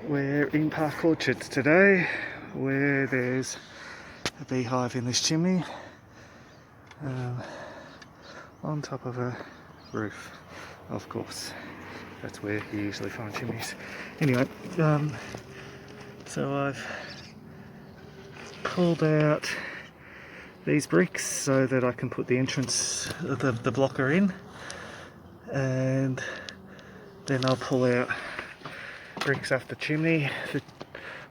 We're in Park Orchards today, where there's a beehive in this chimney on top of a roof, of course. That's where you usually find chimneys. Anyway, so I've pulled out these bricks so that I can put the entrance, the blocker in, and then I'll pull out bricks off the chimney. The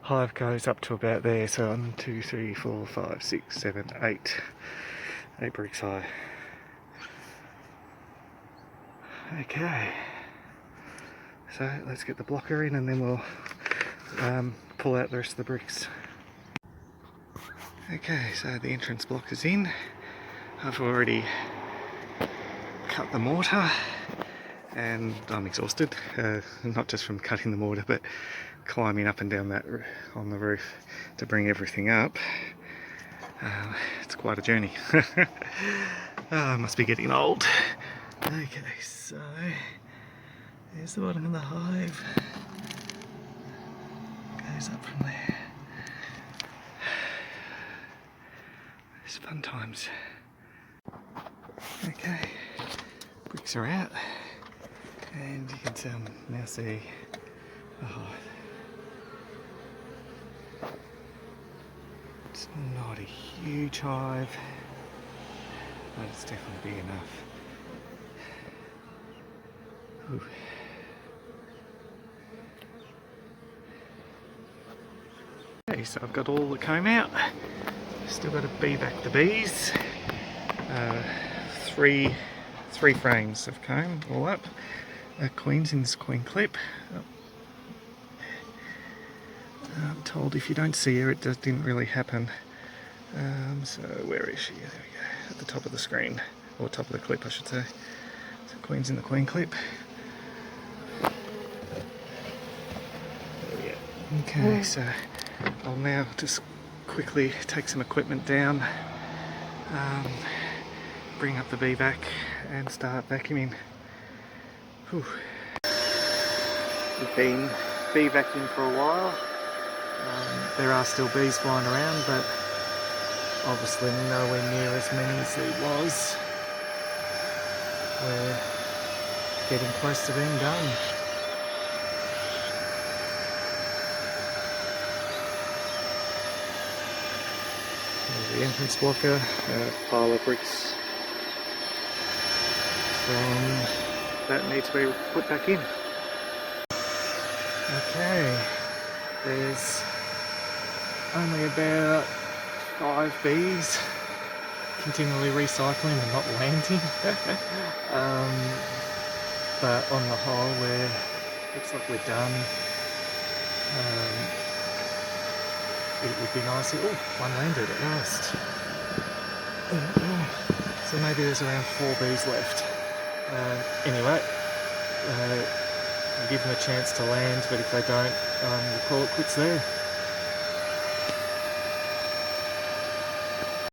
hive goes up to about there, so 1, 2, 3, 4, 5, 6, 7, 8 bricks high. Okay, so let's get the blocker in and then we'll pull out the rest of the bricks. Okay, so the entrance block is in. I've already cut the mortar and I'm exhausted, not just from cutting the mortar but climbing up and down that on the roof to bring everything up. It's quite a journey. I must be getting old. Okay, so there's the bottom of the hive. Goes up from there. It's fun times. Okay, bricks are out, and you can now see the hive. It's not a huge hive, but it's definitely big enough. Ooh. Okay, so I've got all the comb out. Still got to bee back the bees. Three frames of comb all up. Queen's in this queen clip. I'm told if you don't see her, it didn't really happen. So where is she? There we go, at the top of the screen, or top of the clip I should say. So Queen's in the queen clip. Okay, so I'll now just quickly take some equipment down, bring up the bee vac and start vacuuming. Whew. We've been bee vacuuming for a while. There are still bees flying around, but obviously nowhere near as many as there was. We're getting close to being done. There's the entrance blocker, a pile of bricks that need to be put back in. Okay, there's only about 5 bees continually recycling and not landing. But on the whole, looks like we're done. It would be nice if, one landed at last. So maybe there's around 4 bees left. Anyway, we'll give them a chance to land, but if they don't, we'll call it quits there.